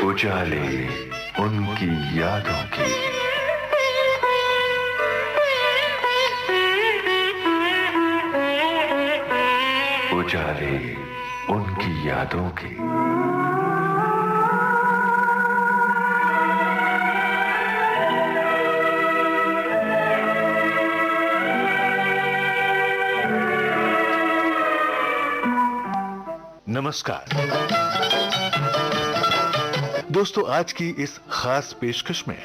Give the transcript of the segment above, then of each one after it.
उजाले उनकी यादों की। उजाले उनकी यादों की। नमस्कार दोस्तों, आज की इस खास पेशकश में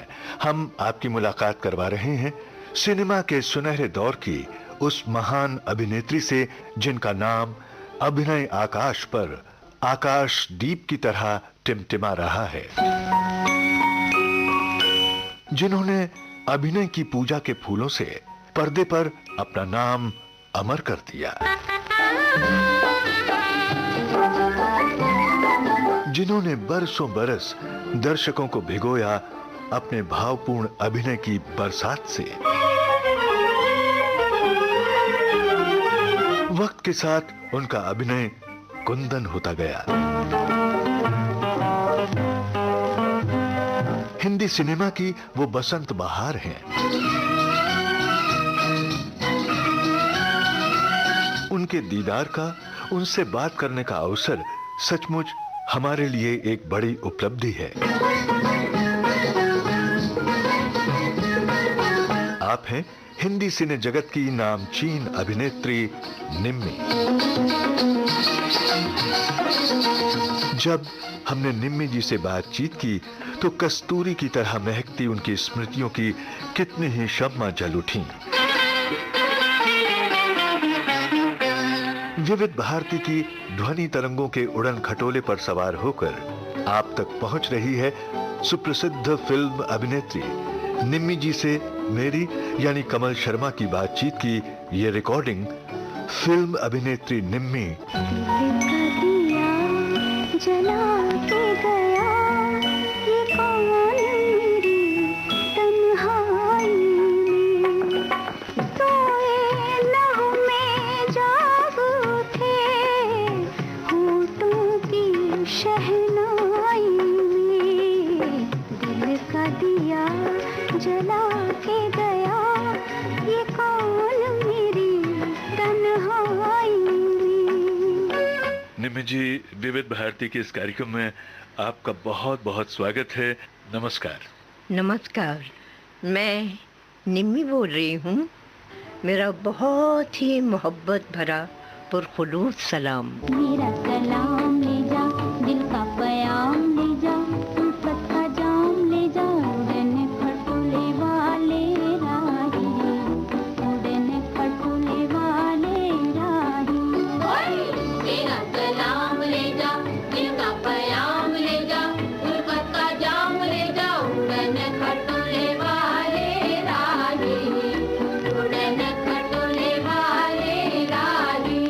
हम आपकी मुलाकात करवा रहे हैं सिनेमा के सुनहरे दौर की उस महान अभिनेत्री से जिनका नाम अभिनय आकाश पर आकाशदीप की तरह टिमटिमा रहा है, जिन्होंने अभिनय की पूजा के फूलों से पर्दे पर अपना नाम अमर कर दिया, जिन्होंने बरसों बरस दर्शकों को भिगोया अपने भावपूर्ण अभिनय की बरसात से। वक्त के साथ उनका अभिनय कुंदन होता गया। हिंदी सिनेमा की वो बसंत बहार हैं। उनके दीदार का, उनसे बात करने का अवसर सचमुच हमारे लिए एक बड़ी उपलब्धि है। आप हैं हिंदी सिने जगत की नामचीन अभिनेत्री निम्मी। जब हमने निम्मी जी से बातचीत की तो कस्तूरी की तरह महकती उनकी स्मृतियों की कितनी ही शम्मा जल उठी। विविध भारती की ध्वनि तरंगों के उड़न खटोले पर सवार होकर आप तक पहुंच रही है सुप्रसिद्ध फिल्म अभिनेत्री निम्मी जी से मेरी यानी कमल शर्मा की बातचीत की ये रिकॉर्डिंग फिल्म अभिनेत्री निम्मी निम्मी जी, विविध भारती के इस कार्यक्रम में आपका बहुत बहुत स्वागत है। नमस्कार। नमस्कार, मैं निम्मी बोल रही हूँ। मेरा बहुत ही मोहब्बत भरा पुरखुलूस सलाम। मेरा सलाम ले जा, दिल का प्याम ले जा, उल्फत का जाम ले जा, उड़ने खटोले वाले राही, उड़ने खटोले वाले राही। मेरा सलाम ले जा, दिल का प्याम ले जा, उल्फत का जाम ले जा, उड़ने खटोले वाले राही, उड़ने खटोले वाले राही।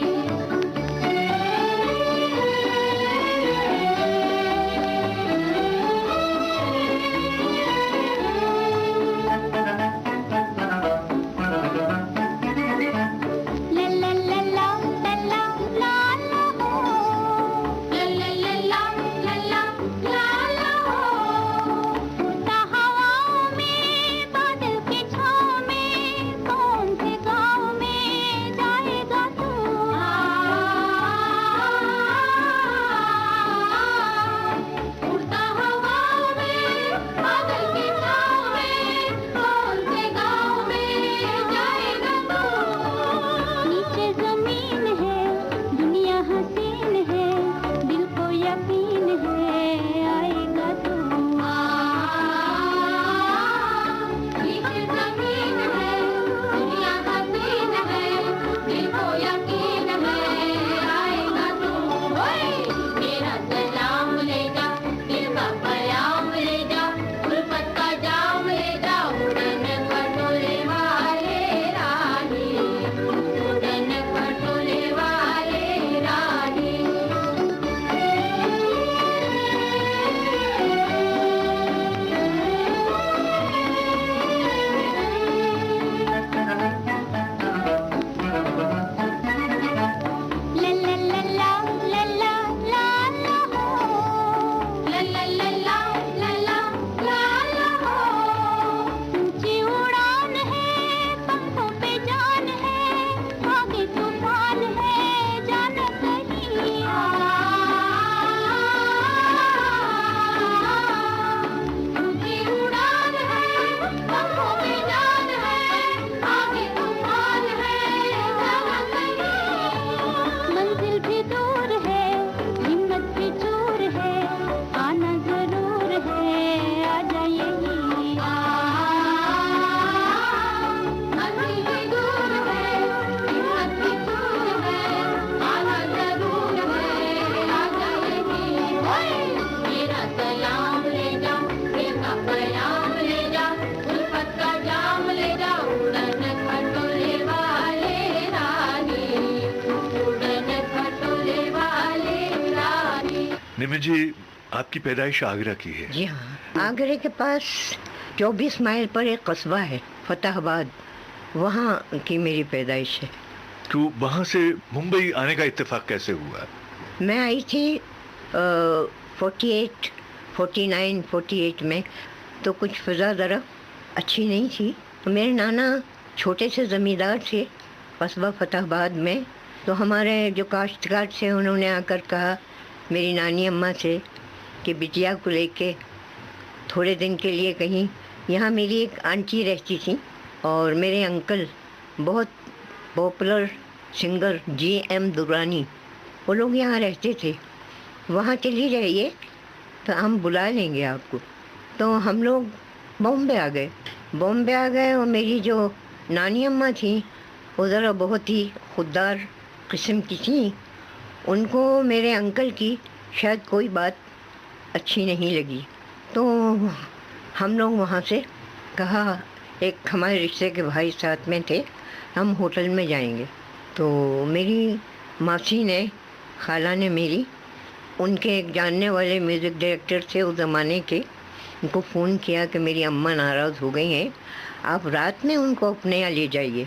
निमि जी, आपकी पैदाइश आगरा की है? जी हाँ, आगरे के पास 24 माइल पर एक कस्बा है फतेहाबाद, वहाँ की मेरी पैदाइश है। तो वहाँ से मुंबई आने का इत्तेफाक कैसे हुआ? मैं आई थी 48, 49, 48 में, तो कुछ फिजा ज़रा अच्छी नहीं थी। तो मेरे नाना छोटे से ज़मींदार थे कस्बा फतेहाबाद में, तो हमारे जो काश्तकार थे उन्होंने आकर कहा मेरी नानी अम्मा से कि बिटिया को लेके थोड़े दिन के लिए कहीं, यहाँ मेरी एक आंटी रहती थी और मेरे अंकल बहुत पॉपुलर सिंगर GM दुरानी, वो लोग यहाँ रहते थे, वहाँ चली जाइए तो हम बुला लेंगे आपको। तो हम लोग बॉम्बे आ गए और मेरी जो नानी अम्मा थी वो ज़रा बहुत ही खुददार किस्म की थी। उनको मेरे अंकल की शायद कोई बात अच्छी नहीं लगी, तो हम लोग वहाँ से कहा, एक हमारे रिश्ते के भाई साथ में थे, हम होटल में जाएंगे। तो मेरी मासी ने, खाला ने मेरी, उनके एक जानने वाले म्यूज़िक डायरेक्टर थे उस ज़माने के, उनको फ़ोन किया कि मेरी अम्मा नाराज़ हो गई हैं, आप रात में उनको अपने यहाँ ले जाइए,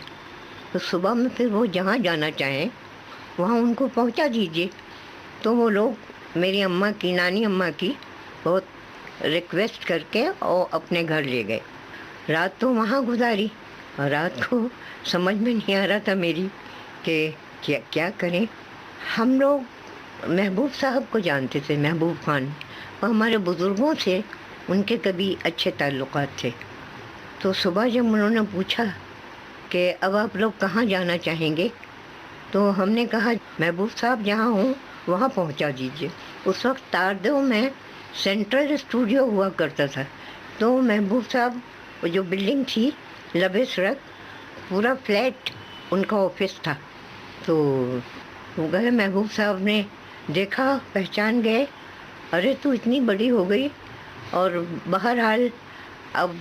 तो सुबह में फिर वो जहाँ जाना चाहें वहाँ उनको पहुँचा दीजिए। तो वो लोग मेरी अम्मा की, नानी अम्मा की बहुत रिक्वेस्ट करके और अपने घर ले गए। रात तो वहाँ गुजारी और रात को समझ में नहीं आ रहा था मेरी कि क्या करें। हम लोग महबूब साहब को जानते थे, महबूब खान, और हमारे बुज़ुर्गों से उनके कभी अच्छे ताल्लुकात थे। तो सुबह जब उन्होंने पूछा कि अब आप लोग कहाँ जाना चाहेंगे, तो हमने कहा महबूब साहब जहाँ हों वहाँ पहुँचा दीजिए। उस वक्त तारदेव में सेंट्रल स्टूडियो हुआ करता था, तो महबूब साहब, वो जो बिल्डिंग थी लबे सड़क, पूरा फ्लैट उनका ऑफिस था। तो वो गए, महबूब साहब ने देखा, पहचान गए, अरे तू इतनी बड़ी हो गई। और बहरहाल अब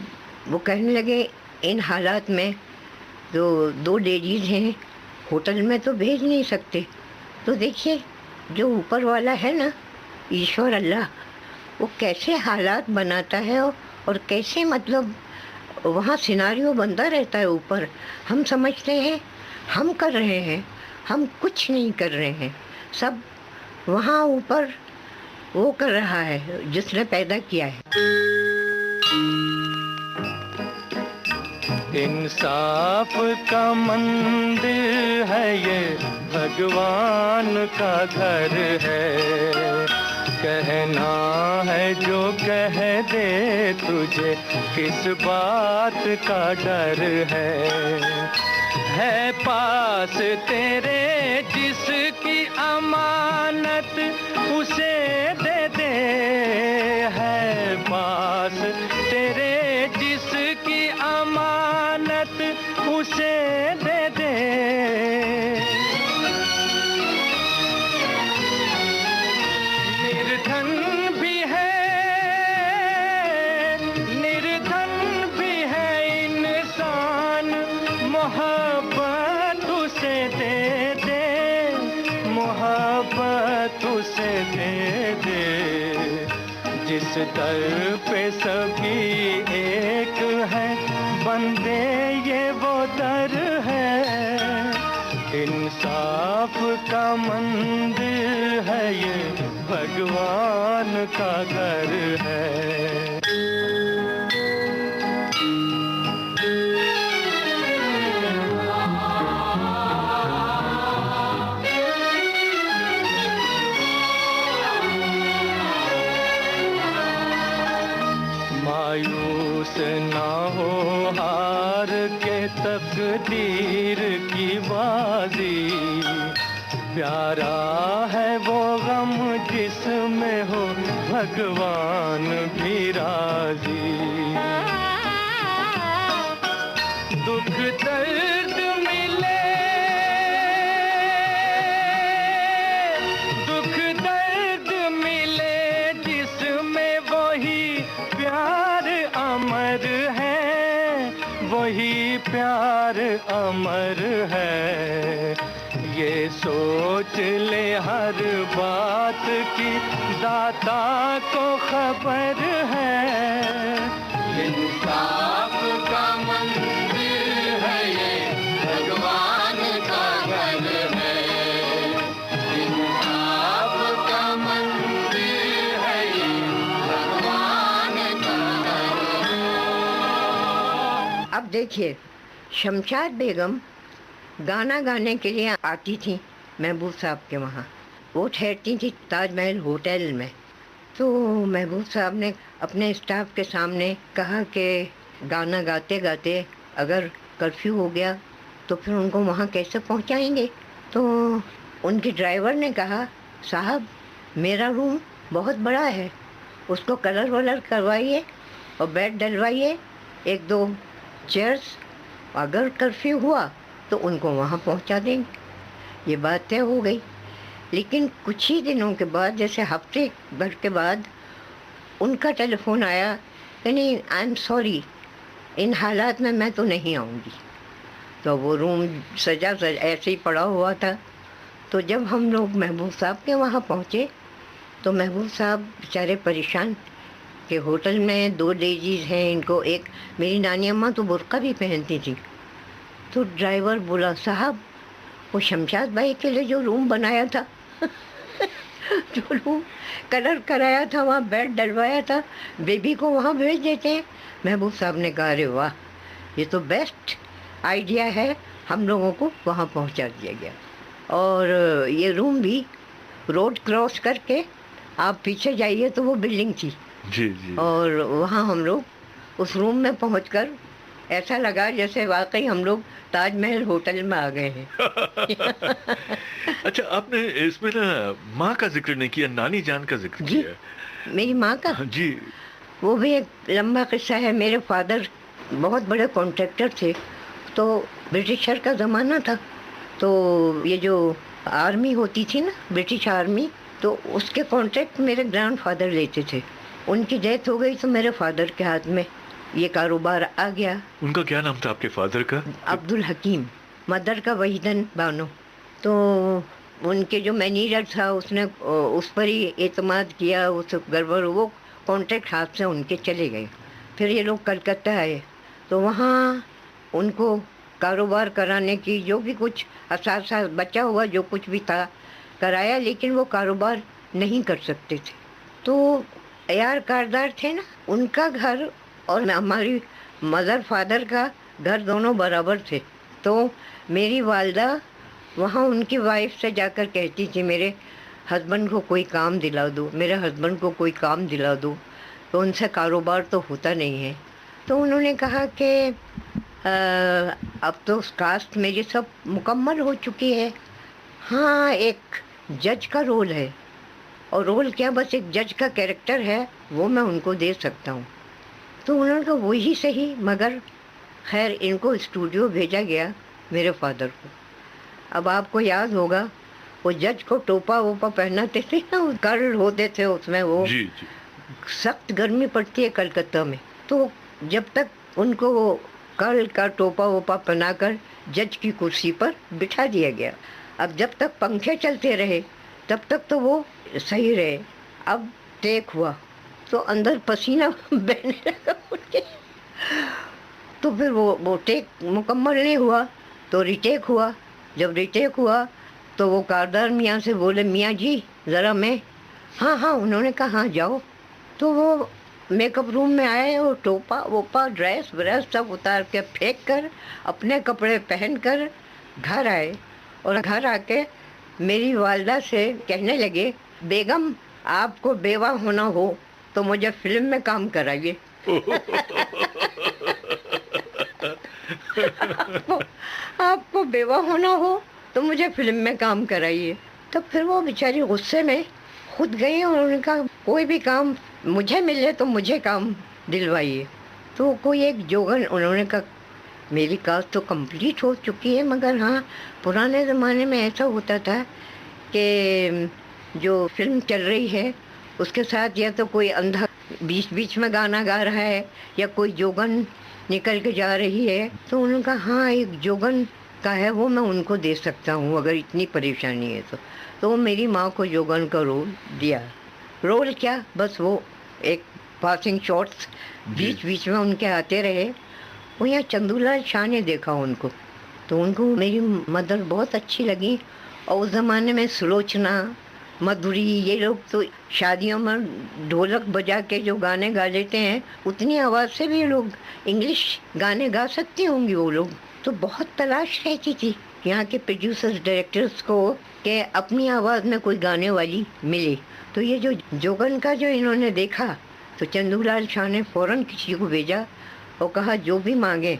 वो कहने लगे इन हालात में जो 2 लेडीज़ हैं होटल में तो भेज नहीं सकते, तो देखिए जो ऊपर वाला है ना, ईश्वर अल्लाह, वो कैसे हालात बनाता है और कैसे मतलब वहाँ सिनारियो बनता रहता है ऊपर। हम समझते हैं हम कर रहे हैं, हम कुछ नहीं कर रहे हैं, सब वहाँ ऊपर वो कर रहा है जिसने पैदा किया है। इंसाफ का मंदिर है ये, भगवान का घर है, कहना है जो कह दे तुझे, किस बात का डर है पास तेरे जिसकी अमानत उसे दे दे, है पास तेरे जिसकी अमानत उसे दे दे। निर्धन भी है इंसान, मोहब्बत उसे दे दे, मोहब्बत उसे दे दे। जिस दर पे सभी एक है, बंदे ये वो दर है। इंसाफ का मंदिर है ये, भगवान का घर है। मायूस ना हो हार के तकदीर की बाजी, प्यारा है वो गम जिसमें हो भगवान भी राजी। दुख दर्द मिले, दुख दर्द मिले जिसमें वही प्यार अमर है, वही प्यार अमर है। ये सोच ले हर बात की दाता को खबर है। इंसाफ का मंदिर है ये, भगवान का घर है। इंसाफ का मंदिर है ये, भगवान का घर है। अब देखिए, शमशाद बेगम गाना गाने के लिए आती थी महबूब साहब के वहाँ। वो ठहरती थी ताजमहल होटल में। तो महबूब साहब ने अपने स्टाफ के सामने कहा कि गाना गाते गाते अगर कर्फ्यू हो गया तो फिर उनको वहाँ कैसे पहुँचाएंगे। तो उनके ड्राइवर ने कहा, साहब मेरा रूम बहुत बड़ा है, उसको कलर वलर करवाइए और बेड डलवाइए, एक दो चेयर्स, अगर कर्फ्यू हुआ तो उनको वहाँ पहुँचा देंगे। ये बात तय हो गई। लेकिन कुछ ही दिनों के बाद, जैसे हफ्ते भर के बाद, उनका टेलीफोन आया कि नहीं, आई एम सॉरी, इन हालात में मैं तो नहीं आऊँगी। तो वो रूम सजा ऐसे ही पड़ा हुआ था। तो जब हम लोग महबूब साहब के वहाँ पहुँचे तो महबूब साहब बेचारे परेशान कि होटल में दो लेडीज़ हैं, इनको एक, मेरी नानी अम्मा तो बुर्का भी पहनती थी। तो ड्राइवर बोला, साहब वो शमशाद भाई के लिए जो रूम बनाया था जो रूम कलर कराया था, वहाँ बेड डलवाया था, बेबी को वहाँ भेज देते हैं। महबूब साहब ने कहा, अरे वाह, ये तो बेस्ट आइडिया है, हम लोगों को वहाँ पहुँचा दिया गया। और ये रूम भी रोड क्रॉस करके आप पीछे जाइए तो वो बिल्डिंग थी जी जी। और वहाँ हम लोग उस रूम में पहुंचकर ऐसा लगा जैसे वाकई हम लोग ताजमहल होटल में आ गए हैं। अच्छा, आपने इसमें ना माँ का जिक्र नहीं किया, नानी जान का जिक्र जी, किया। मेरी माँ का जी वो भी एक लंबा किस्सा है। मेरे फादर बहुत बड़े कॉन्ट्रैक्टर थे। तो ब्रिटिशर का ज़माना था, तो ये जो आर्मी होती थी ना, ब्रिटिश आर्मी, तो उसके कॉन्ट्रैक्ट मेरे ग्रैंडफादर लेते थे। उनकी डेथ हो गई तो मेरे फादर के हाथ में ये कारोबार आ गया। उनका क्या नाम था आपके फादर का? अब्दुल हकीम, मदर का वहीदन बानो। तो उनके जो मैनेजर था उसने उस पर ही एतमाद किया, उस गड़बड़, वो कॉन्ट्रैक्ट हाथ से उनके चले गए। फिर ये लोग कलकत्ता आए तो वहाँ उनको कारोबार कराने की जो भी कुछ असासा बचा हुआ जो कुछ भी था कराया, लेकिन वो कारोबार नहीं कर सकते थे। तो यार कारदार थे ना, उनका घर और हमारी मदर फादर का घर दोनों बराबर थे। तो मेरी वालदा वहाँ उनकी वाइफ से जाकर कहती थी, मेरे हस्बैंड को कोई काम दिला दो, मेरे हस्बैंड को कोई काम दिला दो। तो उनसे कारोबार तो होता नहीं है। तो उन्होंने कहा कि अब तो कास्ट मेरी सब मुकम्मल हो चुकी है, हाँ एक जज का रोल है, और रोल क्या, बस एक जज का कैरेक्टर है, वो मैं उनको दे सकता हूँ। तो उन्होंने कहा वही सही, मगर खैर इनको स्टूडियो भेजा गया मेरे फादर को। अब आपको याद होगा वो जज को टोपा वोपा पहनाते थे ना, कर्ल होते थे उसमें, वो जी जी। सख्त गर्मी पड़ती है कलकत्ता में। तो जब तक उनको वो कर्ल का टोपा वोपा पहनाकर जज की कुर्सी पर बिठा दिया गया। अब जब तक पंखे चलते रहे तब तक तो वो सही रहे। अब टेक हुआ तो अंदर पसीना बहने लगा उनके। तो फिर वो टेक मुकम्मल नहीं हुआ तो रिटेक हुआ। जब रिटेक हुआ तो वो कारदार मियाँ से बोले, मियाँ जी ज़रा मैं, हाँ हाँ, उन्होंने कहा हाँ जाओ। तो वो मेकअप रूम में आए और टोपा वोपा ड्रेस व्रेस सब उतार के फेंक कर अपने कपड़े पहन कर घर आए। और घर आके मेरी वालदा से कहने लगे, बेगम आपको बेवा होना हो तो मुझे फिल्म में काम कराइए। आपको बेवा होना हो तो मुझे फिल्म में काम कराइए। तब फिर वो बेचारी गुस्से में खुद गई और उन्होंने कहा कोई भी काम मुझे मिले तो मुझे काम दिलवाइए। तो कोई एक जोगन, उन्होंने कहा मेरी कास्ट तो कंप्लीट हो चुकी है, मगर हाँ पुराने ज़माने में ऐसा होता था कि जो फिल्म चल रही है उसके साथ या तो कोई अंधा बीच बीच में गाना गा रहा है या कोई जोगन निकल के जा रही है। तो उन्होंने कहा हाँ एक जोगन का है वो मैं उनको दे सकता हूँ अगर इतनी परेशानी है तो वो मेरी माँ को जोगन का रोल दिया। रोल क्या, बस वो एक पासिंग शॉट्स बीच बीच में उनके आते रहे। वो यहाँ चंदूलाल शाह ने देखा उनको, तो उनको मेरी मदर बहुत अच्छी लगी। और उस ज़माने में सुलोचना, मधुरी, ये लोग तो शादियों में ढोलक बजा के जो गाने गा लेते हैं, उतनी आवाज़ से भी लोग इंग्लिश गाने गा सकती होंगी वो लोग। तो बहुत तलाश रहती थी यहाँ के प्रोड्यूसर्स, डायरेक्टर्स को कि अपनी आवाज़ में कोई गाने वाली मिले। तो ये जो जोगन का जो इन्होंने देखा, तो चंदूलाल शाह ने फ़ौरन किसी को भेजा और कहा जो भी मांगे।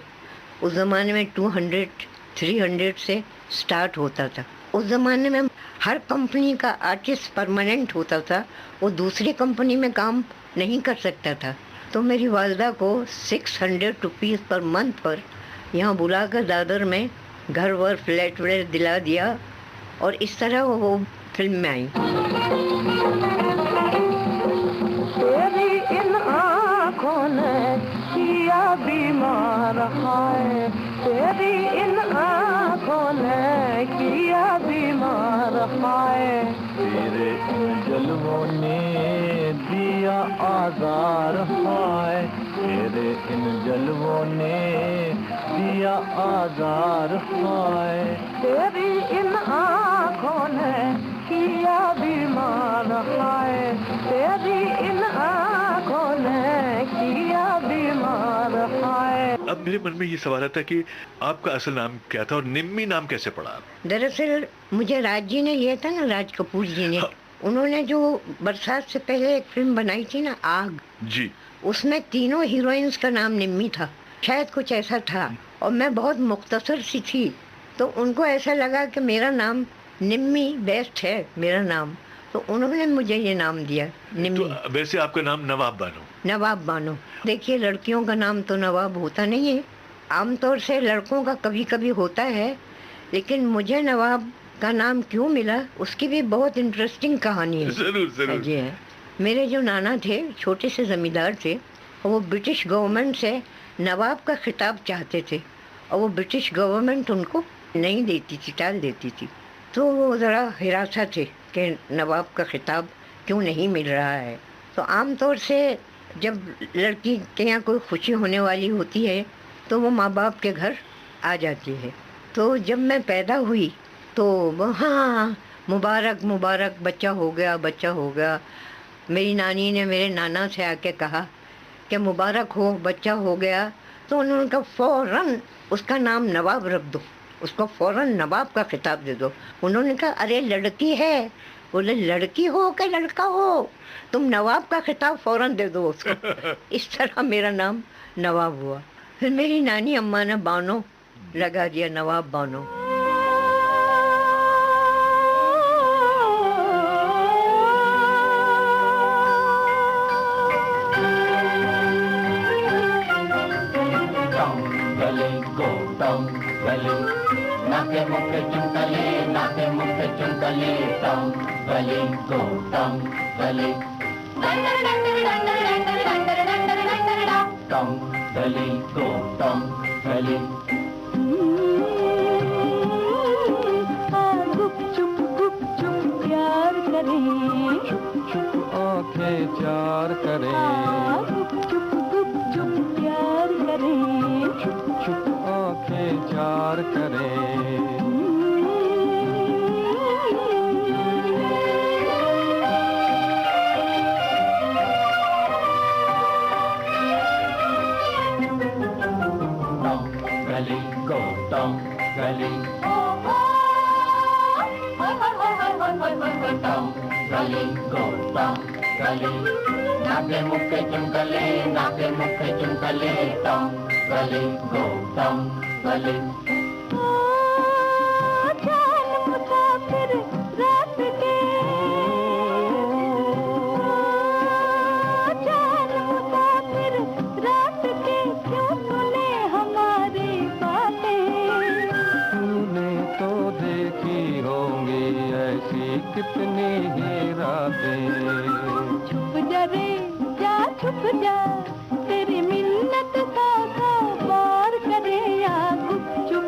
उस ज़माने में 200, 300 से स्टार्ट होता था। उस ज़माने में हर कंपनी का आर्टिस्ट परमानेंट होता था, वो दूसरी कंपनी में काम नहीं कर सकता था। तो मेरी वालदा को 600 रुपीज़ पर मंथ पर यहाँ बुलाकर दादर में घर वर फ्लैट व्लैट दिला दिया और इस तरह वो फिल्म में आई। तेरी इन आँखों ने किया बीमार हाय, तेरी इन आँखों ने किया बीमार हाय, तेरे इन जलवों ने दिया आज़ार हाय, तेरे इन जलवों ने दिया आज़ार हाय, तेरी इन आँखों ने किया बीमार हाय, तेरी इन आँखों ने किया बीमार हाय। अब मेरे मन में ये सवाल आता है कि आपका असल नाम क्या था और निम्मी नाम कैसे पड़ा? दरअसल मुझे राज जी ने लिया था ना, राज कपूर जी ने। हाँ। उन्होंने जो बरसात से पहले एक फिल्म बनाई थी ना, आग जी, उसमें तीनों हीरोइंस का नाम निम्मी था, शायद कुछ ऐसा था। और मैं बहुत मुख्तसर सी थी, तो उनको ऐसा लगा कि मेरा नाम निम्मी बेस्ट है मेरा नाम, तो उन्होंने मुझे ये नाम दिया निम्मी। तो वैसे आपका नाम नवाब बानो? नवाब बानो। देखिए, लड़कियों का नाम तो नवाब होता नहीं है, आमतौर से लड़कों का कभी कभी होता है, लेकिन मुझे नवाब का नाम क्यों मिला उसकी भी बहुत इंटरेस्टिंग कहानी है। जरूर जरूर। जी है। मेरे जो नाना थे छोटे से ज़मींदार थे, और वो ब्रिटिश गवर्नमेंट से नवाब का खिताब चाहते थे, और वो ब्रिटिश गवर्नमेंट उनको नहीं देती थी, टाल देती थी। तो वो ज़रा हिरासा थे कि नवाब का खिताब क्यों नहीं मिल रहा है। तो आम तौर से जब लड़की के यहाँ कोई खुशी होने वाली होती है तो वो माँ बाप के घर आ जाती है। तो जब मैं पैदा हुई तो हाँ, मुबारक मुबारक, बच्चा हो गया, बच्चा हो गया। मेरी नानी ने मेरे नाना से आके कहा कि मुबारक हो, बच्चा हो गया। तो उन्होंने कहा फ़ौरन उसका नाम नवाब रख दो, उसको फ़ौरन नवाब का खिताब दे दो। उन्होंने कहा अरे लड़की है। बोले लड़की हो कि लड़का हो, तुम नवाब का खिताब फ़ौरन दे दो उसको। इस तरह मेरा नाम नवाब हुआ। फिर मेरी नानी अम्मा ने बानो लगा दिया, नवाब बानो। नाके मुखे चुंकले, नाके मुखे चुंकले, टम गले गो टम गले, टम गले गो टम गले। गुप चुप प्यार करें, चुप चुप आंखें चार करें, गुप चुप प्यार करें, चुप चुप आंखें चार करें। गली गो टम गली, टम गली गो टम गली, नाके मुखे चुंकले, नाके मुखे चुंकले, टम गली गो टम गली। जान मुसाफिर रात के, जान मुसाफिर रात के, क्यों सुने हमारी बातें। तूने तो देखी होंगी ऐसी कितनी ही रातें। छुप जा रे जा, छुप जा, तेरी मिन्नत का बार करे या गुप चुप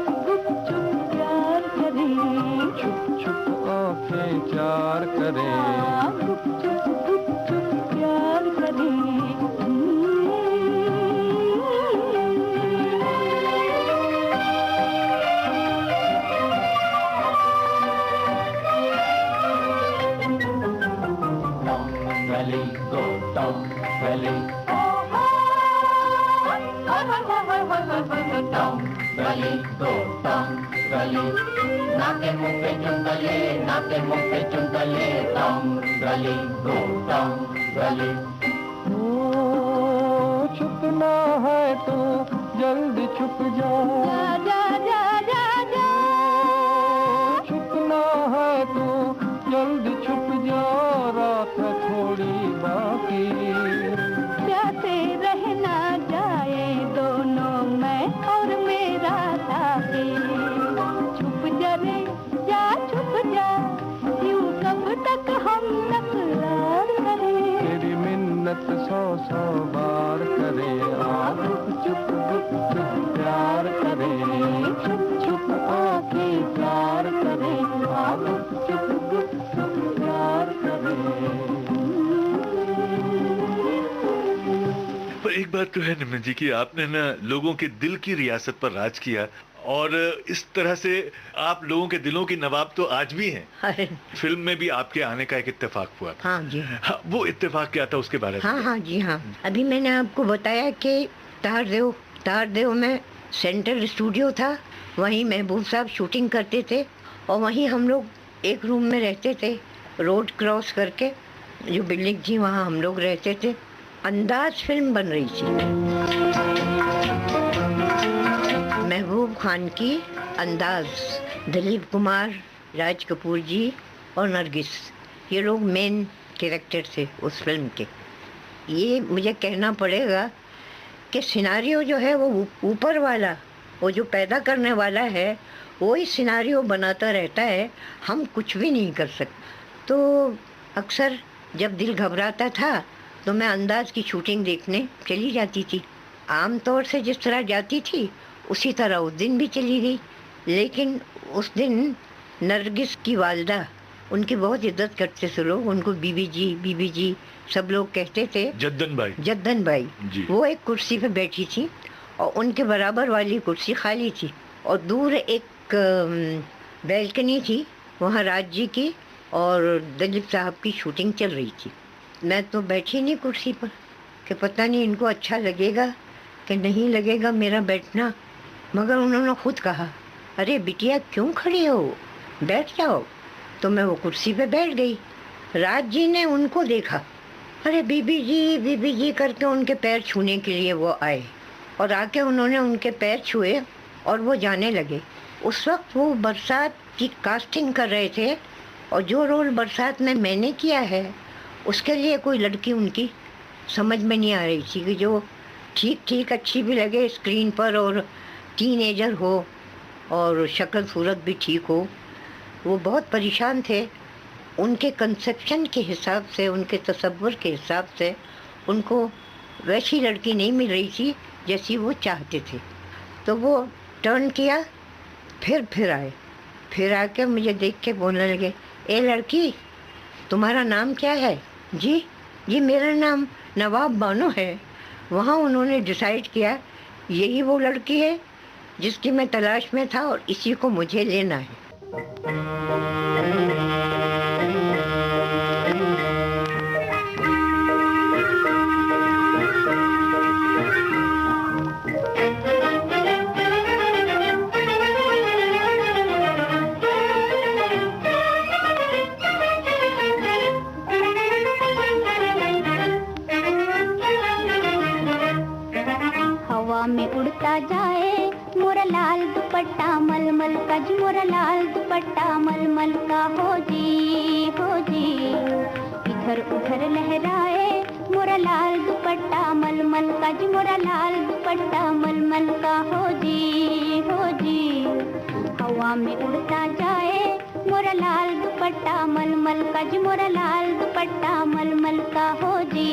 गली टम गली दो टम गली नाके मुंह पे चुंगले नाके मुंह पे चुंगले टम गली दो टम गली छुपना है तो जल्दी छुप जा जा जा जा जा छुपना है तो जल्दी छुप जा रात है थोड़ी बाकी प्यासे रहना जाए दोनों मैं और मेरा साथी छुप जा रे जा छुप जा यूं कब तक हम तकरार करें तेरी मिन्नत 100 बार करे आप चुप चुप चुप प्यार करे चुप चुप आके प्यार करे आप चुप चुप चुप प्यार करे पर एक बात तो है निमन जी कि आपने ना लोगों के दिल की रियासत पर राज किया और इस तरह से आप लोगों के दिलों की नवाब तो आज भी हैं। अरे फिल्म में भी आपके आने का एक इत्तेफाक हुआ था। हाँ जी हाँ। हाँ, वो इत्तेफाक क्या था उसके बारे में? हाँ हाँ जी हाँ। अभी मैंने आपको बताया कि तारदेव में सेंट्रल स्टूडियो था, वहीं महबूब साहब शूटिंग करते थे और वहीं हम लोग एक रूम में रहते थे। रोड क्रॉस करके जो बिल्डिंग थी वहाँ हम लोग रहते थे। अंदाज फिल्म बन रही थी, महबूब खान की अंदाज, दिलीप कुमार, राज कपूर जी और नरगिस, ये लोग मेन कैरेक्टर थे उस फिल्म के। ये मुझे कहना पड़ेगा कि सिनारियो जो है वो ऊपर वाला, वो जो पैदा करने वाला है वही सिनारियो बनाता रहता है, हम कुछ भी नहीं कर सकते। तो अक्सर जब दिल घबराता था तो मैं अंदाज की शूटिंग देखने चली जाती थी। आम तौर से जिस तरह जाती थी उसी तरह उस दिन भी चली गई, लेकिन उस दिन नरगिस की वालदा, उनकी बहुत इज्जत करते थे लोग, उनको बीबी जी सब लोग कहते थे। जद्दन भाई जी। वो एक कुर्सी पे बैठी थी और उनके बराबर वाली कुर्सी खाली थी और दूर एक बैल्कनी थी, वहाँ राज जी की और दिलीप साहब की शूटिंग चल रही थी। मैं तो बैठी नहीं कुर्सी पर कि पता नहीं इनको अच्छा लगेगा कि नहीं लगेगा मेरा बैठना, मगर उन्होंने खुद कहा, अरे बिटिया क्यों खड़ी हो, बैठ जाओ। तो मैं वो कुर्सी पे बैठ गई। राज जी ने उनको देखा, अरे बीबी जी करके उनके पैर छूने के लिए वो आए और आके उन्होंने उनके पैर छुए और वो जाने लगे। उस वक्त वो बरसात की कास्टिंग कर रहे थे और जो रोल बरसात में मैंने किया है उसके लिए कोई लड़की उनकी समझ में नहीं आ रही थी कि जो ठीक अच्छी भी लगे स्क्रीन पर और टीनेजर हो और शक्ल सूरत भी ठीक हो। वो बहुत परेशान थे। उनके कंसेप्शन के हिसाब से, उनके तसव्वुर के हिसाब से उनको वैसी लड़की नहीं मिल रही थी जैसी वो चाहते थे। तो वो टर्न किया, फिर आए, फिर आके मुझे देख के बोलने लगे, ए लड़की तुम्हारा नाम क्या है? जी मेरा नाम नवाब बानो है। वहाँ उन्होंने डिसाइड किया यही वो लड़की है जिसकी मैं तलाश में था और इसी को मुझे लेना है। हवा में उड़ता जाए मोरा लाल दुपट्टा मलमल का, जी मोरा लाल दुपट्टा मलमल का हो जी इधर उधर लहराए मोरा लाल दुपट्टा मलमल का, जी मोरा लाल दुपट्टा मलमल का हो जी हवा में उड़ता जाए मोरा लाल दुपट्टा मलमल का, जी मोरा लाल दुपट्टा मलमल का हो जी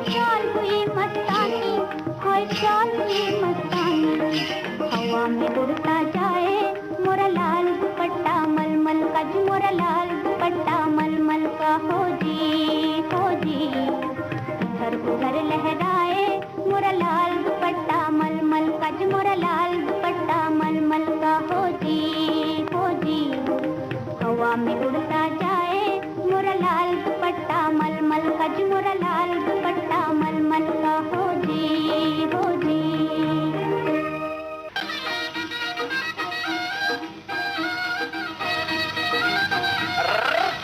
चाल हुई मस्तानी, हाय चाल हुई मस्तानी। हवा में उड़ता जाए मोरा लाल दुपट्टा मलमल का, जो मोरा लाल दुपट्टा मलमल का हो जी, हो जी। इधर उधर लहराए मोरा लाल दुपट्टा मलमल का, जो मोरा लाल दुपट्टा मलमल का हो जी, हो जी। हवा में उड़ता जाए मोरा लाल दुपट्टा मलमल का, जो मोरा लाल दुपट्टा मलमल का हो जी, हो जी।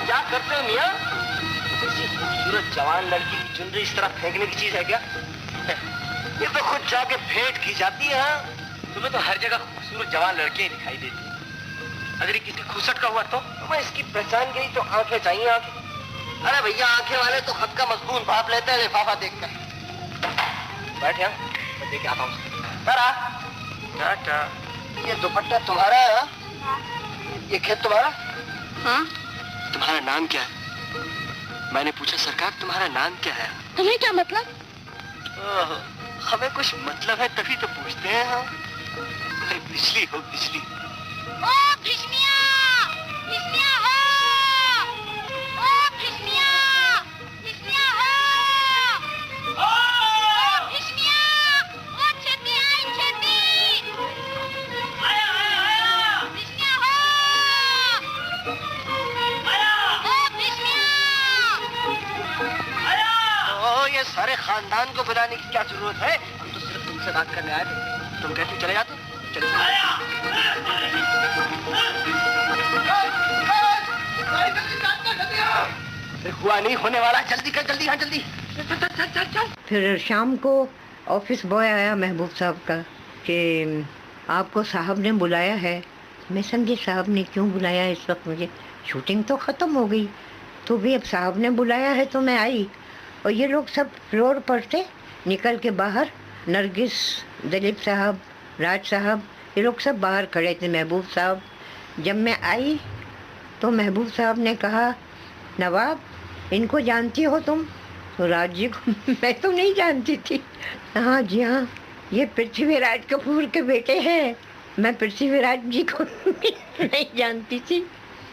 क्या करते हो मियां? किसी खूबसूरत जवान लड़की की चुनरी इस तरह फेंकने की चीज है क्या? ये तो खुद जाके भेंट की जाती है। तुम्हें तो हर जगह खूबसूरत जवान लड़कियां ही दिखाई देती हैं। अगर ये किसी खूसट का हुआ तो मैं इसकी पहचान गई तो आंखें चाहिए आंखें। अरे भैया आंखें वाले तो खत का मजबून भाप लेते हैं लिफाफा देखकर। बैठ यहाँ, मैं देख के आता हूँ। टाटा। ये दुपट्टा तुम्हारा है? हाँ। ये खेत तुम्हारा? हाँ। तुम्हारा नाम क्या है? मैंने पूछा सरकार तुम्हारा नाम क्या है? तुम्हें क्या मतलब? हमें कुछ मतलब है तभी तो पूछते हैं हम। बिजली हो बिजली। ओ बिजलिया, बिजलिया हो, ओ बिजलिया, बिजलिया हो, ओ बिजलिया, ओ छेती आई छेती, आया बिजलिया हो, ओ बिजलिया, ओ ये सारे खानदान को बुलाने की क्या जरूरत है? हम तो सिर्फ तुमसे बात करने आए थे। तुम कहते चले जाते? चले हुआ नहीं होने वाला। जल्दी कर, जल्दी। हाँ जल्दी चल। फिर शाम को ऑफिस बॉय आया महबूब साहब का कि आपको साहब ने बुलाया है। मैं समझी साहब ने क्यों बुलाया इस वक्त मुझे, शूटिंग तो ख़त्म हो गई, तो भी अब साहब ने बुलाया है तो मैं आई। और ये लोग सब फ्लोर पर थे, निकल के बाहर नरगिस, दिलीप साहब, राज साहब, ये लोग सब बाहर खड़े थे। महबूब साहब, जब मैं आई तो महबूब साहब ने कहा नवाब इनको जानती हो तुम? तो राज जी को मैं तो नहीं जानती थी। हाँ जी हाँ, ये पृथ्वीराज कपूर के बेटे हैं। मैं पृथ्वीराज जी को नहीं जानती थी।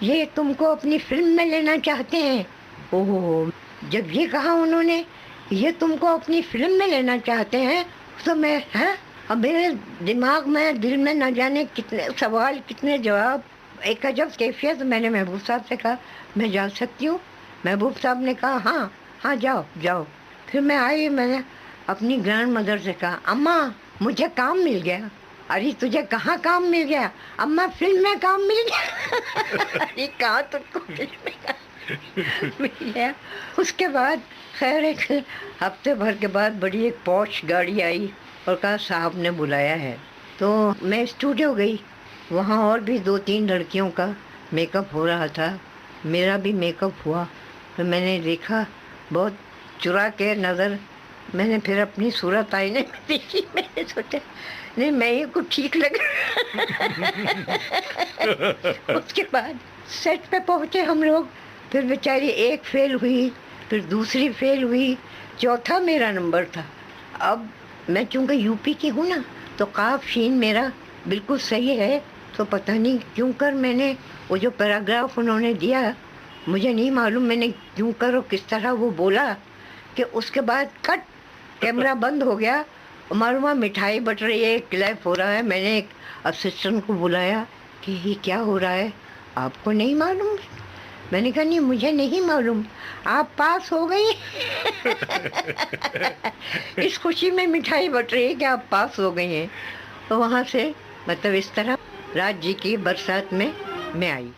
ये तुमको अपनी फिल्म में लेना चाहते हैं। ओह, जब ये कहा उन्होंने ये तुमको अपनी फिल्म में लेना चाहते हैं तो मैं हैं, अब मेरे दिमाग में दिल में न जाने कितने सवाल कितने जवाब, एक अजब कैफियत। मैंने महबूब साहब से कहा मैं जा सकती हूँ? महबूब साहब ने कहा हाँ हाँ जाओ जाओ। फिर मैं आई, मैंने अपनी ग्रैंड मदर से कहा अम्मा मुझे काम मिल गया। अरे तुझे कहाँ काम मिल गया? अम्मा फिल्म में काम मिल गया। अरे कहाँ तुमको फिल्म में काम मिल गया? उसके बाद खैर एक हफ्ते भर के बाद बड़ी एक पॉश गाड़ी आई और कहा साहब ने बुलाया है। तो मैं स्टूडियो गई, वहाँ और भी 2-3 लड़कियों का मेकअप हो रहा था, मेरा भी मेकअप हुआ। तो मैंने देखा, बहुत चुरा के नज़र मैंने फिर अपनी सूरत आईने में देखी। मैंने सोचा नहीं मैं ही कुछ ठीक लग रहा। उसके बाद सेट पे पहुँचे हम लोग, फिर बेचारी एक फेल हुई, फिर दूसरी फेल हुई, चौथा मेरा नंबर था। अब मैं चूँकि यूपी की हूँ ना, तो काफ शीन मेरा बिल्कुल सही है। तो पता नहीं क्यों कर मैंने वो जो पैराग्राफ उन्होंने दिया, मुझे नहीं मालूम मैंने क्यों कर और किस तरह वो बोला कि उसके बाद कट, कैमरा बंद हो गया। मालूम मिठाई बट रही है, क्लैप हो रहा है। मैंने एक असिस्टेंट को बुलाया कि ये क्या हो रहा है, आपको नहीं मालूम? मैंने कहा नहीं मुझे नहीं मालूम, आप पास हो गई। इस खुशी में मिठाई बट रही है कि आप पास हो गई हैं। तो वहाँ से मतलब इस तरह राज जी की बरसात में मैं आई।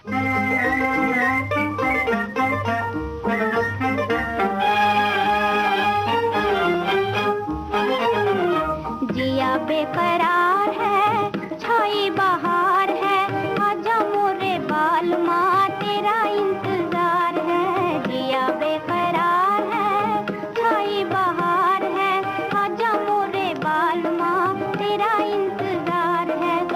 जिया बेकरार है, छाई बहार है, आजा मोरे बाल माँ तेरा इंतजार है। जिया बेकरार है, छाई बहार है, आजा मोरे बाल माँ तेरा इंतजार है। ओ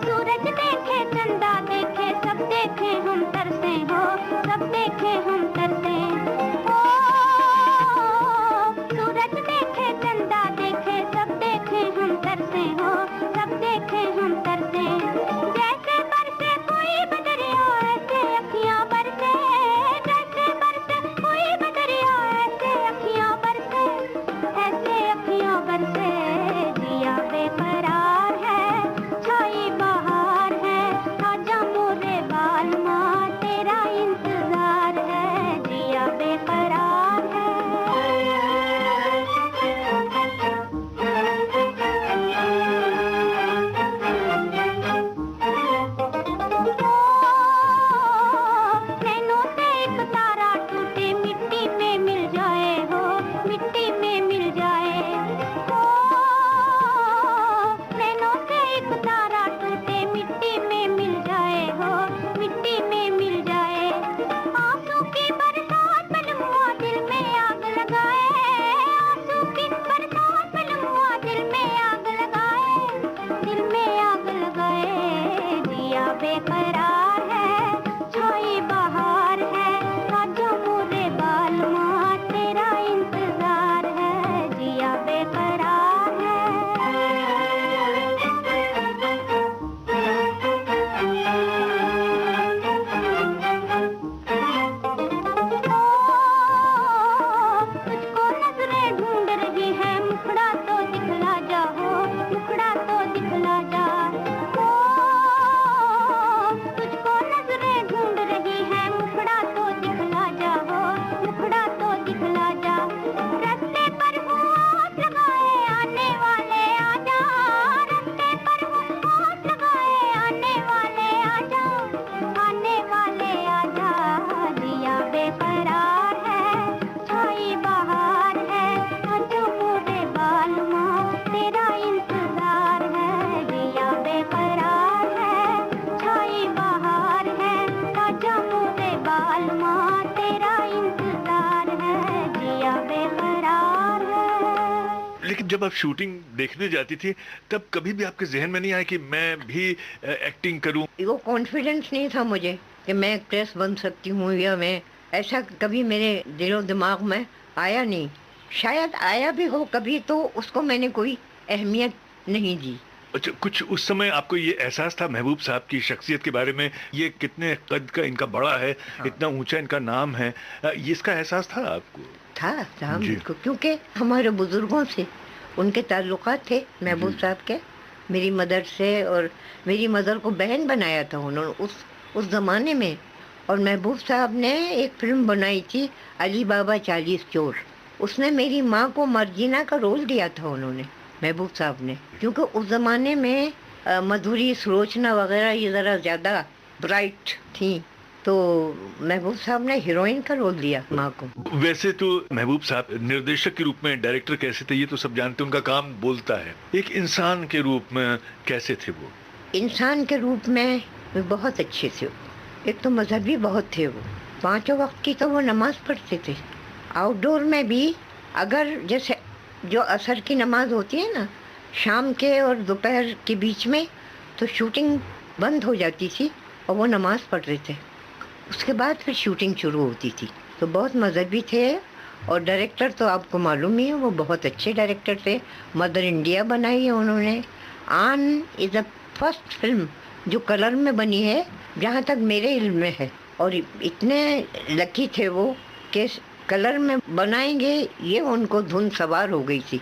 सूरज देखे जब आप शूटिंग देखने जाती थी तब कभी भी आपके जहन में नहीं आया कि मैं भी एक्टिंग करूं? वो कॉन्फिडेंस नहीं था मुझे कि मैं एक्ट्रेस बन सकती हूँ, या मैं, ऐसा कभी मेरे दिलो दिमाग में आया नहीं। शायद आया भी हो कभी तो उसको मैंने कोई अहमियत नहीं दी। अच्छा, कुछ उस समय आपको ये एहसास था महबूब साहब की शख्सियत के बारे में, ये कितने कद का इनका बड़ा है, इतना ऊंचा इनका नाम है, ये इसका एहसास था आपको? था मुझको, क्योंकि हमारे बुजुर्गों से उनके ताल्लुकात थे महबूब साहब के, मेरी मदर से, और मेरी मदर को बहन बनाया था उन्होंने उस ज़माने में। और महबूब साहब ने एक फिल्म बनाई थी अली बाबा 40 चोर, उसमें मेरी माँ को मर्जीना का रोल दिया था उन्होंने, महबूब साहब ने, क्योंकि उस ज़माने में मधुरी सुलोचना वगैरह ये ज़रा ज़्यादा ब्राइट थी, तो महबूब साहब ने हीरोइन का रोल दिया माँ को। वैसे तो महबूब साहब निर्देशक के रूप में, डायरेक्टर कैसे थे ये तो सब जानते हैं, उनका काम बोलता है। एक इंसान के रूप में कैसे थे वो? इंसान के रूप में बहुत अच्छे थे। एक तो मजहबी बहुत थे वो, 5 वक्त की तो वो नमाज पढ़ते थे। आउटडोर में भी अगर जैसे जो असर की नमाज होती है ना, शाम के और दोपहर के बीच में, तो शूटिंग बंद हो जाती थी और वो नमाज पढ़ते थे, उसके बाद फिर शूटिंग शुरू होती थी। तो बहुत मजहबी थे। और डायरेक्टर तो आपको मालूम ही है, वो बहुत अच्छे डायरेक्टर थे। मदर इंडिया बनाई है उन्होंने। आन इज़ द फर्स्ट फिल्म जो कलर में बनी है जहाँ तक मेरे इल्म में है, और इतने लकी थे वो कि कलर में बनाएंगे ये उनको धुन सवार हो गई थी।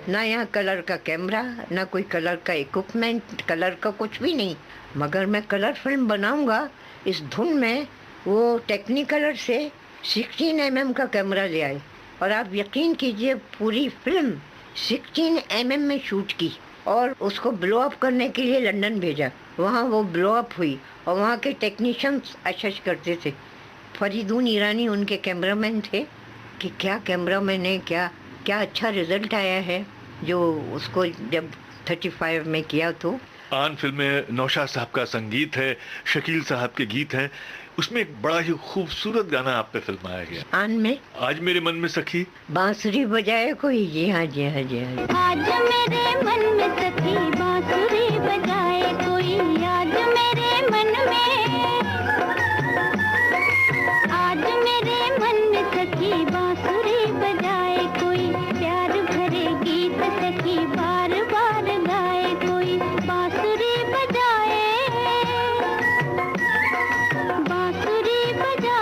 ना यहाँ कलर का कैमरा, ना कोई कलर का इक्विपमेंट, कलर का कुछ भी नहीं। मगर मैं कलर फिल्म बनाऊंगा इस धुन में, वो टेक्निकलर से 16 mm का कैमरा ले आए, और आप यकीन कीजिए पूरी फिल्म 16 mm में शूट की, और उसको ब्लो अप करने के लिए लंदन भेजा। वहाँ वो ब्लो अप हुई, और वहाँ के टेक्नीशियंस अशश करते थे। फरीदून ईरानी उनके कैमरामैन थे कि क्या कैमरामैन है, क्या अच्छा रिजल्ट आया है, जो उसको जब 35 में किया। तो आन फिल्म में नौशाद साहब का संगीत है, शकील साहब के गीत हैं, उसमें एक बड़ा ही खूबसूरत गाना आप पे फिल्माया गया। आन में आज मेरे मन में सखी बांसुरी बजाए कोई, जी हाँ जी हाँ जी हाँ। आज मेरे मन में सखी बांसुरी बजाए कोई, आज मेरे मन में, आज मेरे मन में सखी बांसुरी बजाए कोई, प्यार भरे गीत सखी बार बार गाए कोई, बांसुरी बजाए, बांसुरी बजाए।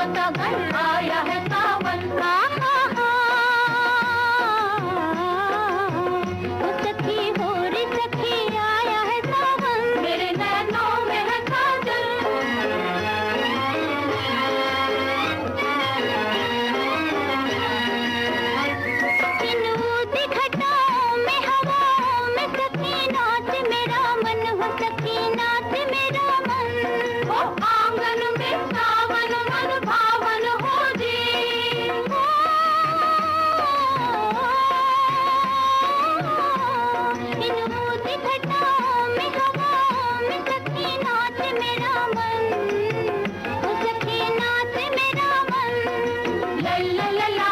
सगन आया है सावन। ओ सखी हो रे सखी आया है सावन, मेरे नैनों में है काजल। इन ऊदी घटाओं में हवाओं में सखी नाच मेरा मन, हो सखी नाच मेरा मन। ओ आंगन में सावन मन भावन हो जी। इन ऊदी घटाओं में हवाओं में सखी नाच मेरा मन, हो सखी नाच मेरा मन। ला ला ला ला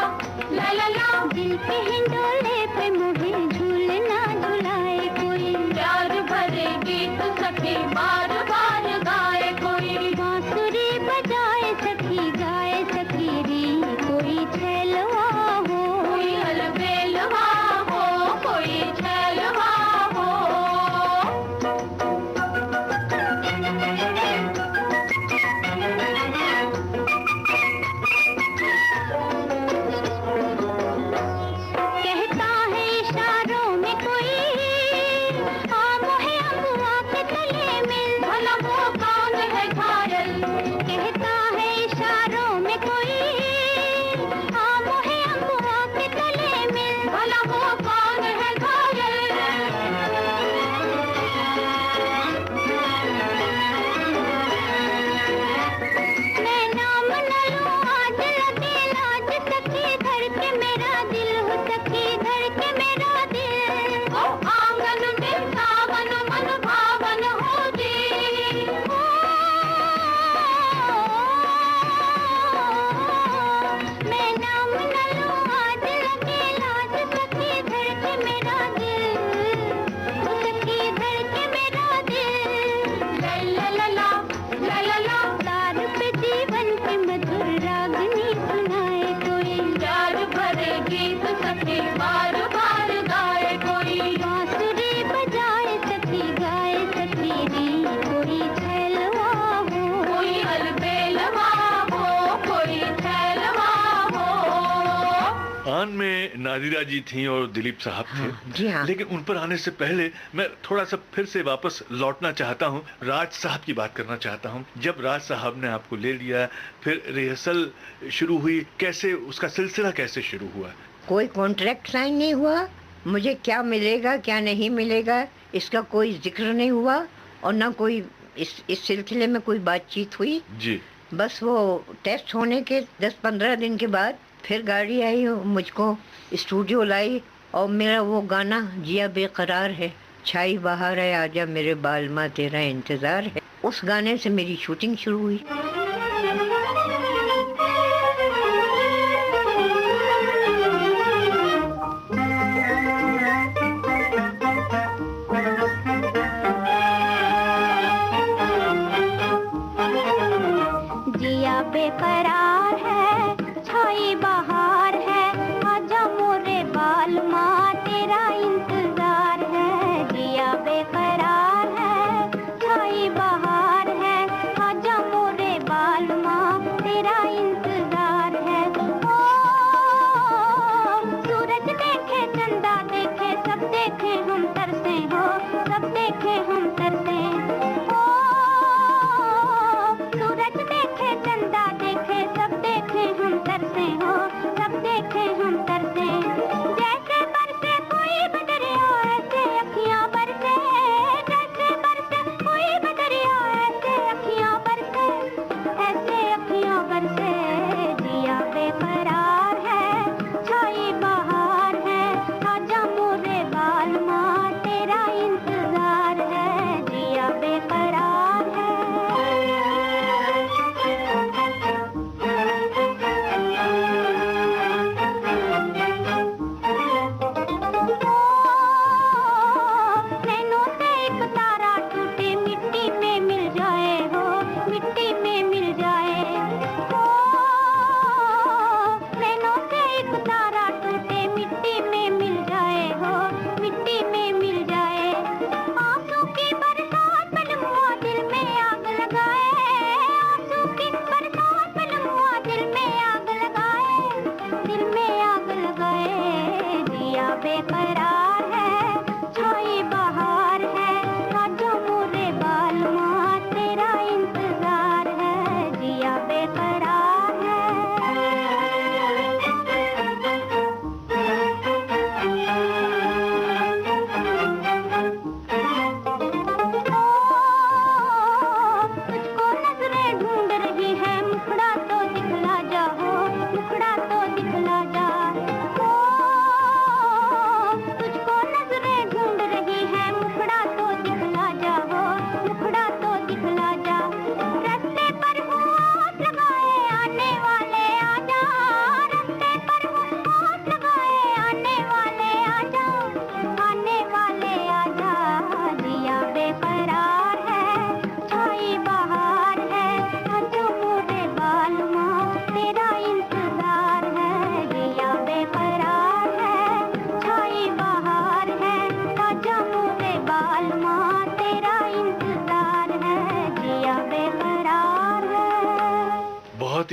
ला ला ला, दिल के हिंडोले पे मुझे झूलना झुलाए कोई, प्यार भरे गीत सखी बार बार गाए कोई। बांसुरी बजाए सखी गाए सखी री, कोई छैलवा हो, कोई अलबेलवा हो, कोई छैलवा हो। कहता है इशारों में कोई, आ मोहे अगुआ के तले मिल। भला वो कौन है घायल, कहता है इशारों में कोई, आ मोहे अगुआ के तले मिल। भला वो कौन है घायल। मैं नाम न लूं आज लगे लाज, सखी धड़ के मेरा दिल, हो सखी धड़ के मेरा दिल। ओ आंगन में सावन मन भावन हो जी। मैं नाम न लूं आज लगे लाज, सखी धड़ के मेरा दिल, हो सखी धड़ के मेरा दिल। ला ला ला ला ला ला ला, तार पे जीवन के मधुर रागनी सुनाए कोई, प्यार भरे गीत सखी बार बार गाए कोई। बांसुरी बजाए सखी गाए सखी री, कोई छैलवा हो, कोई अलबेलवा हो, कोई छैलवा हो। आन में नादिरा जी थीं और दिलीप साहब थे। जी हाँ। लेकिन उन पर आने से पहले मैं थोड़ा सा फिर से वापस लौटना चाहता हूँ, राज साहब की बात करना चाहता हूँ। जब राज साहब ने आपको ले लिया, फिर रिहर्सल शुरू हुई, कैसे उसका सिलसिला कैसे शुरू हुआ? कोई कॉन्ट्रैक्ट साइन नहीं हुआ, मुझे क्या मिलेगा क्या नहीं मिलेगा इसका कोई जिक्र नहीं हुआ, और ना कोई इस सिलसिले में कोई बातचीत हुई। जी। बस वो टेस्ट होने के 10-15 दिन के बाद फिर गाड़ी आई और मुझको स्टूडियो लाई, और मेरा वो गाना जिया बेकरार है, छाई बहार है, आजा मेरे बालमा तेरा इंतजार है, उस गाने से मेरी शूटिंग शुरू हुई। जिया बेकरार है, छाई बहार है, आजा मोरे बाल माँ तेरा इंतजार है। जिया बेकरार है, छाई बहार है, आजा मोरे बाल माँ तेरा इंतजार है। ओ सूरज देखे चंदा देखे सब देखे हम तरसे हो, सब देखे हम तरसे। ओ सूरज देखे चंदा देखे सब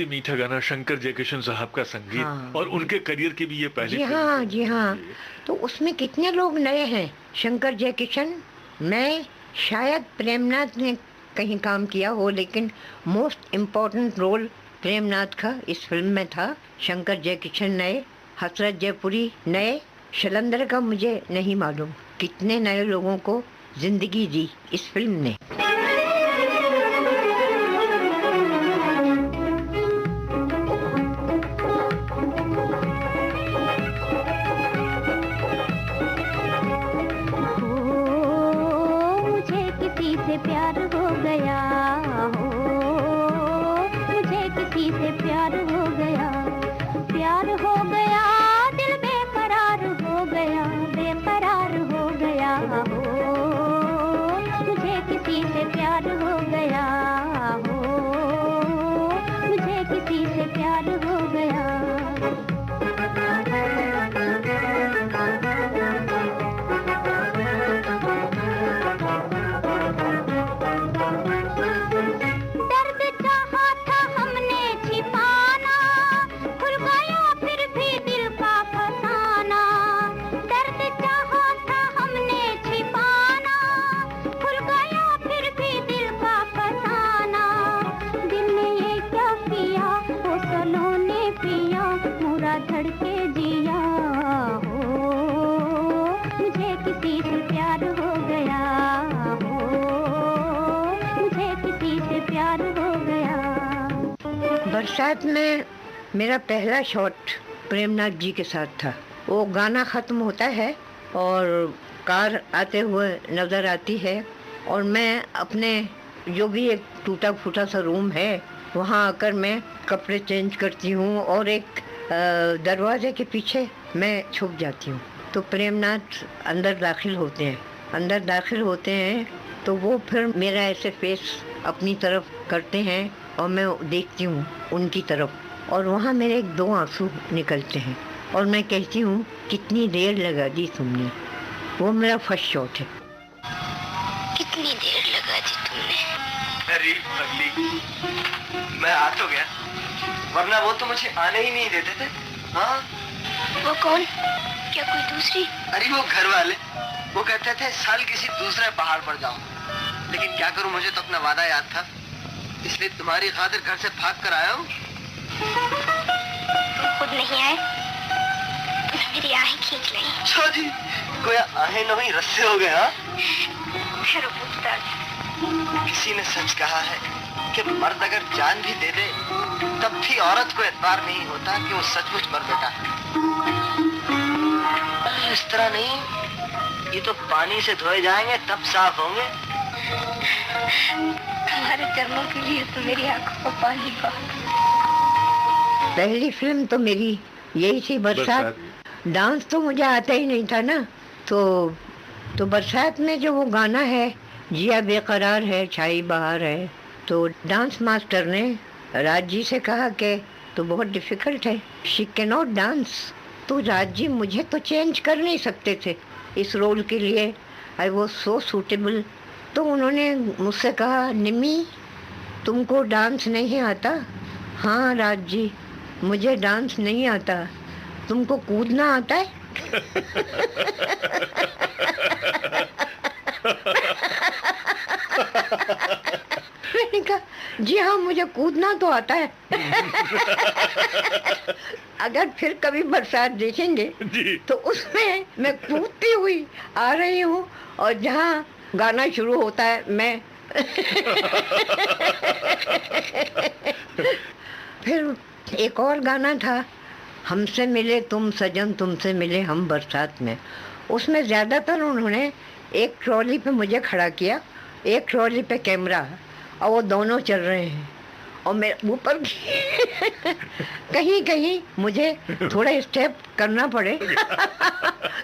बहुत ही मीठा गाना, शंकर जयकिशन साहब का संगीत। हाँ। और उनके करियर की भी ये पहली जी फिल्म हाँ, थी। जी हाँ। तो उसमें कितने लोग नए हैं, शंकर जयकिशन, मैं, शायद प्रेमनाथ ने कहीं काम किया हो, लेकिन मोस्ट इम्पोर्टेंट रोल प्रेमनाथ का इस फिल्म में था। शंकर जयकिशन नए, हसरत जयपुरी नए, शैलेंद्र का मुझे नहीं मालूम। कितने नए लोगों को जिंदगी दी इस फिल्म ने। मुझे किसी से प्यार हो गया हो, मुझे किसी से प्यार हो गया, प्यार हो गया, दिल बेकरार हो गया, बेकरार हो गया हो, मुझे किसी से प्यार हो गया हो, मुझे किसी से प्यार हो गया। दर्द चाहा था हमने छिपाना, खुल गया फिर भी दिल का फसाना। दर्द चाहा था हमने छिपाना, खुल गया फिर भी दिल का फसाना। दिल ने ये क्या किया, वो सलोने पिया, मोरा धड़के जिया हो, मुझे किसी से प्यार हो गया हो, मुझे किसी से प्यार हो गया। बरसात में मेरा पहला शॉट प्रेमनाथ जी के साथ था। वो गाना ख़त्म होता है और कार आते हुए नज़र आती है, और मैं अपने जो भी एक टूटा फूटा सा रूम है वहाँ आकर मैं कपड़े चेंज करती हूँ और एक दरवाजे के पीछे मैं छुप जाती हूँ। तो प्रेमनाथ अंदर दाखिल होते हैं। अंदर दाखिल होते हैं तो वो फिर मेरा ऐसे फेस अपनी तरफ करते हैं और मैं देखती हूँ उनकी तरफ, और वहाँ मेरे एक दो आंसू निकलते हैं और मैं कहती हूँ कितनी देर लगा दी तुमने। वो मेरा फर्स्ट शॉट है। कितनी देर लगा दी तुमने। अरे पगली, मैं आ तो गया, वरना वो तो मुझे आने ही नहीं देते थे। हाँ, वो कौन? क्या कोई दूसरी? अरे वो घर वाले, वो कहते थे साल किसी दूसरे पहाड़ पर जाओ, लेकिन क्या करूं, मुझे तो अपना वादा याद था, इसलिए तुम्हारी खातिर घर से भाग कर आया हूँ। तुम खुद नहीं आए, तुम्हें मेरी आहें खींच ली। अच्छा जी, कोई आहें नहीं रस्से हो गए। हाँ, किसी ने सच कहा है कि मर्द अगर जान भी दे दे तब भी औरत को एतबार नहीं होता कि वो सचमुच मर बैठा है। इस तरह नहीं, ये तो पानी से धोए जाएंगे तब साफ होंगे। तुम्हारे चरणों के लिए तो मेरी आंखों को पानी बहुत। पहली फिल्म तो मेरी यही थी, बरसात। डांस तो मुझे आता ही नहीं था ना, तो बरसात में जो वो गाना है, जिया बेकरार है छाई बहार है, तो डांस मास्टर ने राज जी से कहा कि तो बहुत डिफिकल्ट है, शी कैन नॉट डांस। तो राज जी मुझे तो चेंज कर नहीं सकते थे इस रोल के लिए, आई वॉज सो सूटेबल। तो उन्होंने मुझसे कहा, निमी तुमको डांस नहीं आता? हाँ राज जी, मुझे डांस नहीं आता। तुमको कूदना आता है? मैंने कहा, जी हाँ मुझे कूदना तो आता है। अगर फिर कभी बरसात देखेंगे तो उसमें मैं कूदती हुई आ रही हूँ, और जहाँ गाना शुरू होता है मैं फिर एक और गाना था, हमसे मिले तुम सजन तुमसे मिले हम बरसात में। उसमें ज़्यादातर उन्होंने एक ट्रॉली पे मुझे खड़ा किया, एक ट्रॉली पे कैमरा, और वो दोनों चल रहे हैं और मैं ऊपर कहीं कहीं मुझे थोड़े स्टेप करना पड़े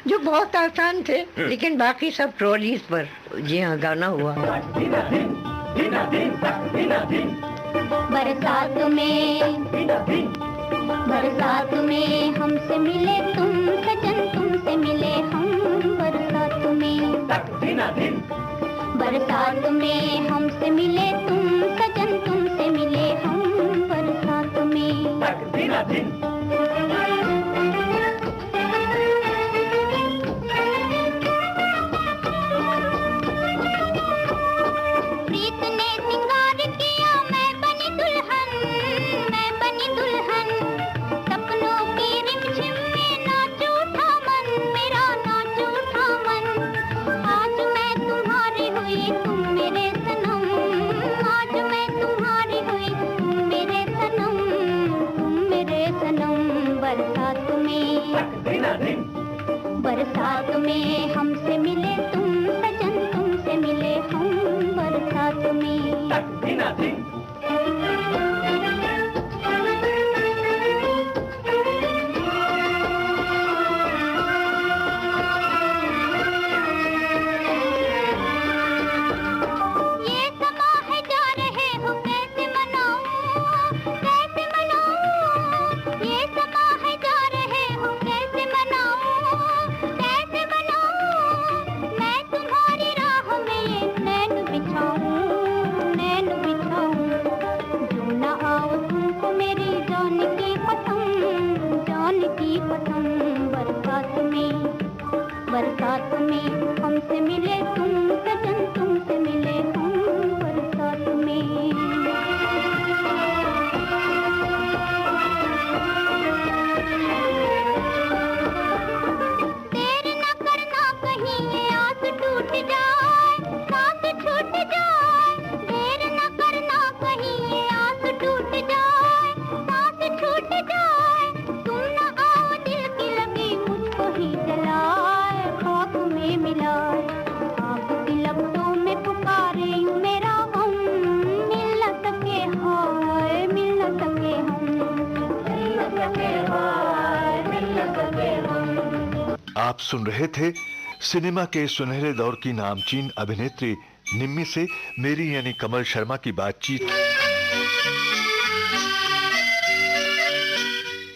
जो बहुत आसान थे, लेकिन बाकी सब ट्रॉलीज पर। जी हाँ, गाना हुआ। बरसात में हमसे मिले तुम सजन तुमसे मिले हम बरसात में। बरसात में हमसे मिले तुम सजन तुमसे मिले हम बरसात में। दिन बरसात में हमसे मिले तुम सजन, तुमसे मिले हम बरसात में। तक बिना दिन बरसात में हमसे मिले तुम सजन, तुमसे मिले हम बरसात में। देर न करना कहीं ये आस टूट जाए, सांस छूट जाए। देर न करना कहीं ये आस टूट जाए, सांस छूट जाए। तुम न आओ दिल की लगी मुझको ही जलाए, खाक में मिलाए। आपकी लफ्जों में पुकारे यूं मेरा गम, मिल न सके हाय, मिल न सके हम, मिल न सके हाय, मिल न सके हम। आप सुन रहे थे सिनेमा के सुनहरे दौर की नामचीन अभिनेत्री निम्मी से मेरी यानी कमल शर्मा की बातचीत।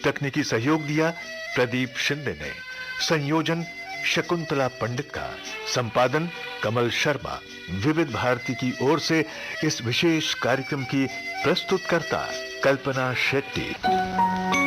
तकनीकी सहयोग दिया प्रदीप शिंदे ने। संयोजन शकुंतला पंडित का। संपादन कमल शर्मा। विविध भारती की ओर से इस विशेष कार्यक्रम की प्रस्तुतकर्ता कल्पना शेट्टी।